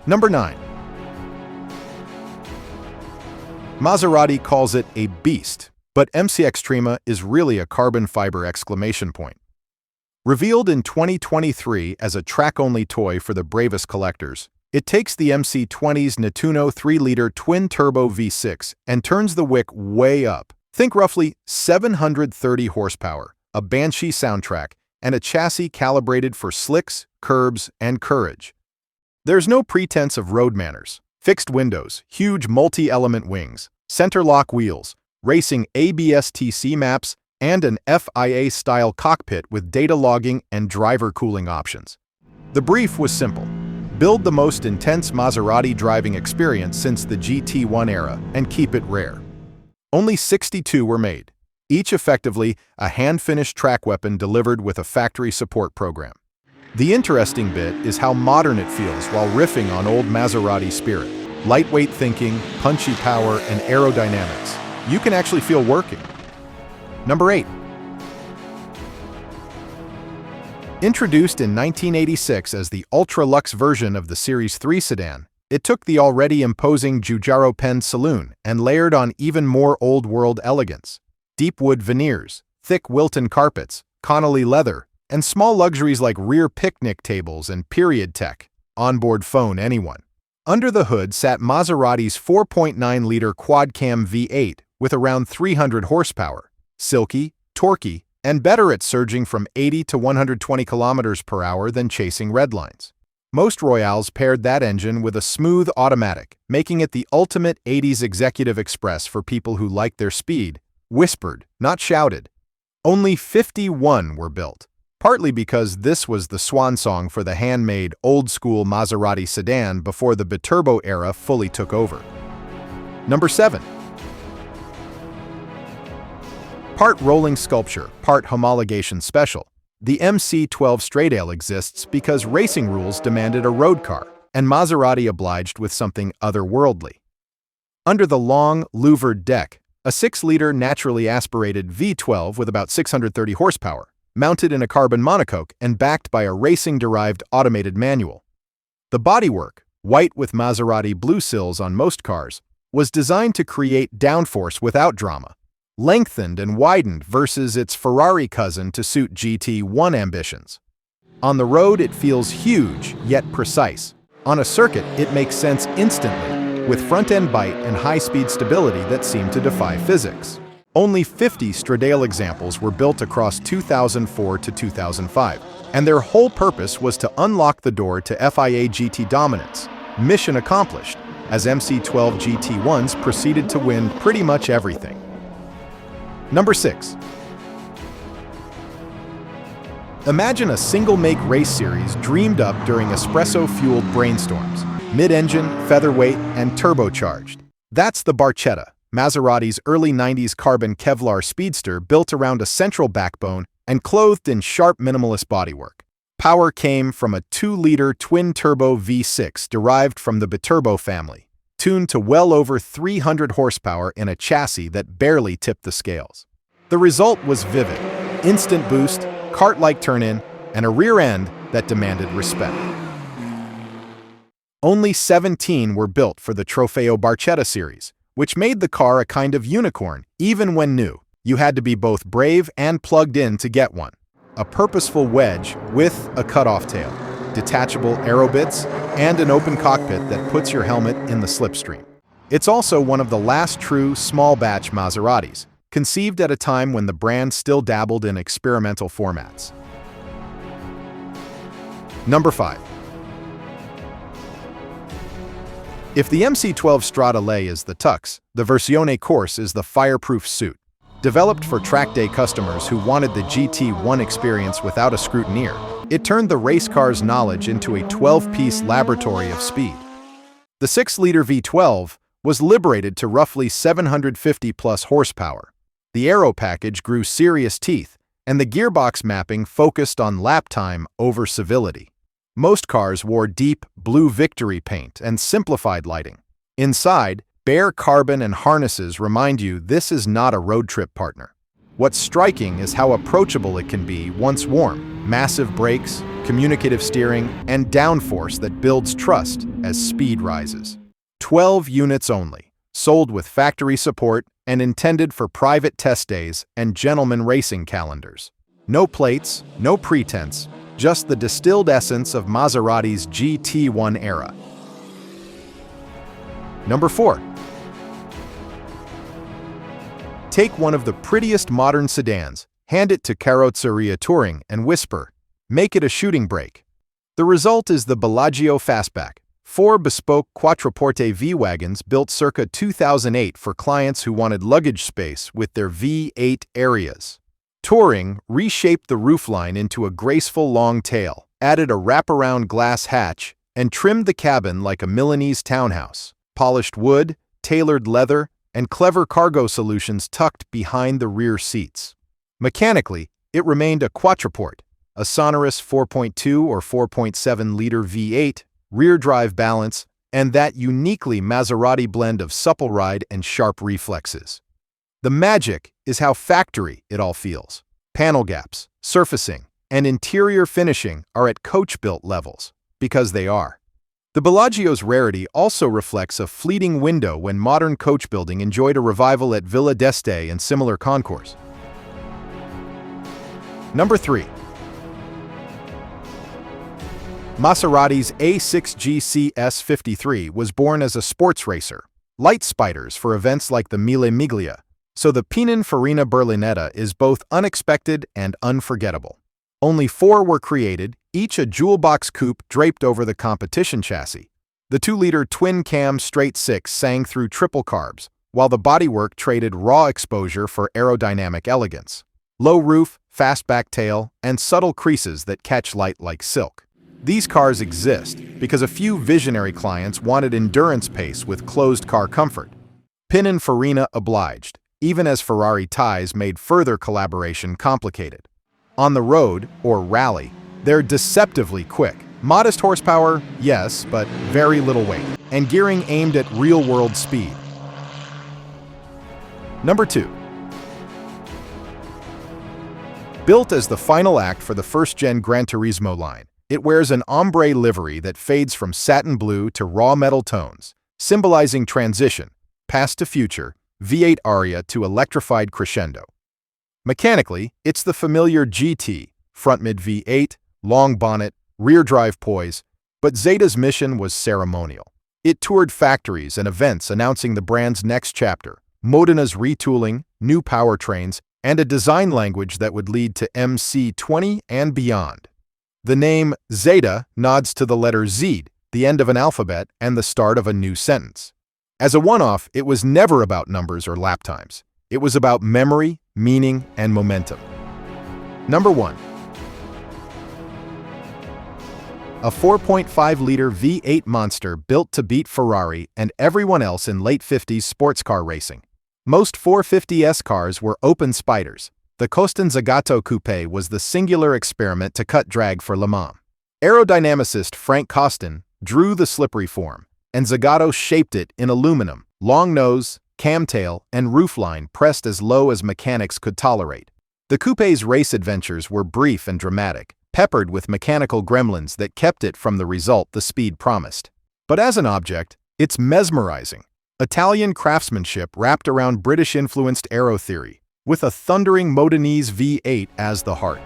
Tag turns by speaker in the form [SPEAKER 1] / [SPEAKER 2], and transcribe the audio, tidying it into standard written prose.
[SPEAKER 1] Number 9. Maserati calls it a beast, but MCXtrema is really a carbon fiber exclamation point. Revealed in 2023 as a track-only toy for the bravest collectors, it takes the MC20's Nettuno 3-liter twin-turbo V6 and turns the wick way up. Think roughly 730 horsepower, a Banshee soundtrack, and a chassis calibrated for slicks, curbs, and courage. There's no pretense of road manners. Fixed windows, huge multi-element wings, center-lock wheels, racing ABS-TC maps, and an FIA-style cockpit with data logging and driver cooling options. The brief was simple. Build the most intense Maserati driving experience since the GT1 era and keep it rare. Only 62 were made, each effectively a hand-finished track weapon delivered with a factory support program. The interesting bit is how modern it feels while riffing on old Maserati spirit. Lightweight thinking, punchy power, and aerodynamics. You can actually feel working. Number 8. Introduced in 1986 as the ultra-luxe version of the Series 3 sedan, it took the already imposing Giugiaro Pen saloon and layered on even more old-world elegance. Deep wood veneers, thick Wilton carpets, Connolly leather, and small luxuries like rear picnic tables and period tech. Onboard phone anyone. Under the hood sat Maserati's 4.9-liter quad-cam V8 with around 300 horsepower, silky, torquey, and better at surging from 80 to 120 kilometers per hour than chasing redlines. Most Royales paired that engine with a smooth automatic, making it the ultimate 80s executive express for people who like their speed, whispered, not shouted. Only 51 were built, partly because this was the swan song for the handmade, old-school Maserati sedan before the biturbo era fully took over. Number 7. Part rolling sculpture, part homologation special, the MC12 Stradale exists because racing rules demanded a road car, and Maserati obliged with something otherworldly. Under the long, louvered deck, a 6-liter naturally aspirated V12 with about 630 horsepower, mounted in a carbon monocoque and backed by a racing-derived automated manual. The bodywork, white with Maserati blue sills on most cars, was designed to create downforce without drama, lengthened and widened versus its Ferrari cousin to suit GT1 ambitions. On the road, it feels huge, yet precise. On a circuit, it makes sense instantly, with front-end bite and high-speed stability that seem to defy physics. Only 50 Stradale examples were built across 2004 to 2005, and their whole purpose was to unlock the door to FIA GT dominance. Mission accomplished, as MC12 GT1s proceeded to win pretty much everything. Number 6. Imagine a single-make race series dreamed up during espresso-fueled brainstorms, mid-engine, featherweight, and turbocharged. That's the Barchetta, Maserati's early 90s carbon Kevlar speedster built around a central backbone and clothed in sharp minimalist bodywork. Power came from a 2-liter twin-turbo V6 derived from the biturbo family, tuned to well over 300 horsepower in a chassis that barely tipped the scales. The result was vivid: instant boost, cart-like turn-in, and a rear end that demanded respect. Only 17 were built for the Trofeo Barchetta series, which made the car a kind of unicorn, even when new. You had to be both brave and plugged in to get one. A purposeful wedge with a cutoff tail, detachable aerobits, and an open cockpit that puts your helmet in the slipstream. It's also one of the last true small-batch Maseratis, conceived at a time when the brand still dabbled in experimental formats. Number 5. If the MC12 Stradale is the tux, the Versione Corse is the fireproof suit. Developed for track day customers who wanted the GT1 experience without a scrutineer, it turned the race car's knowledge into a 12-piece laboratory of speed. The 6-liter V12 was liberated to roughly 750-plus horsepower. The aero package grew serious teeth, and the gearbox mapping focused on lap time over civility. Most cars wore deep, blue Victory paint and simplified lighting. Inside, bare carbon and harnesses remind you this is not a road trip partner. What's striking is how approachable it can be once warm. massive brakes, communicative steering, and downforce that builds trust as speed rises. 12 units only, sold with factory support and intended for private test days and gentleman racing calendars. No plates, no pretense, just the distilled essence of Maserati's GT1 era. Number 4. Take one of the prettiest modern sedans, hand it to Carrozzeria Touring, and whisper, "Make it a shooting brake." The result is the Bellagio Fastback, 4 bespoke Quattroporte V-wagons built circa 2008 for clients who wanted luggage space with their V8 areas. Touring reshaped the roofline into a graceful long tail, added a wraparound glass hatch, and trimmed the cabin like a Milanese townhouse. Polished wood, tailored leather, and clever cargo solutions tucked behind the rear seats. Mechanically, it remained a quattroporte, a sonorous 4.2 or 4.7-liter V8, rear-drive balance, and that uniquely Maserati blend of supple ride and sharp reflexes. The magic is how factory it all feels. Panel gaps, surfacing, and interior finishing are at coach-built levels, because they are. The Bellagio's rarity also reflects a fleeting window when modern coach building enjoyed a revival at Villa d'Este and similar concourse. Number 3. Maserati's A6G CS53 was born as a sports racer, light spiders for events like the Mille Miglia, so the Pininfarina Berlinetta is both unexpected and unforgettable. Only 4 were created, each a jewel-box coupe draped over the competition chassis. The 2-liter twin-cam straight-six sang through triple carbs, while the bodywork traded raw exposure for aerodynamic elegance. Low roof, fast back tail, and subtle creases that catch light like silk. These cars exist because a few visionary clients wanted endurance pace with closed car comfort. Pininfarina obliged, even as Ferrari ties made further collaboration complicated. On the road, or rally, they're deceptively quick. Modest horsepower, yes, but very little weight, and gearing aimed at real-world speed. Number 2. Built as the final act for the first-gen GranTurismo line, it wears an ombre livery that fades from satin blue to raw metal tones, symbolizing transition, past to future, V8 aria to electrified crescendo. Mechanically, it's the familiar GT, front-mid V8, long bonnet, rear-drive poise, but Zéda's mission was ceremonial. It toured factories and events announcing the brand's next chapter, Modena's retooling, new powertrains, and a design language that would lead to MC20 and beyond. The name Zéda nods to the letter Z, the end of an alphabet and the start of a new sentence. As a one-off, it was never about numbers or lap times. It was about memory, meaning, and momentum. Number 1. A 4.5-liter V8 monster built to beat Ferrari and everyone else in late 50s sports car racing. Most 450S cars were open spiders. The Costin-Zagato coupe was the singular experiment to cut drag for Le Mans. Aerodynamicist Frank Costin drew the slippery form, and Zagato shaped it in aluminum, long nose, camtail, and roofline pressed as low as mechanics could tolerate. The coupe's race adventures were brief and dramatic, peppered with mechanical gremlins that kept it from the result the speed promised. But as an object, it's mesmerizing. Italian craftsmanship wrapped around British-influenced aero theory, with a thundering Modenese V8 as the heart.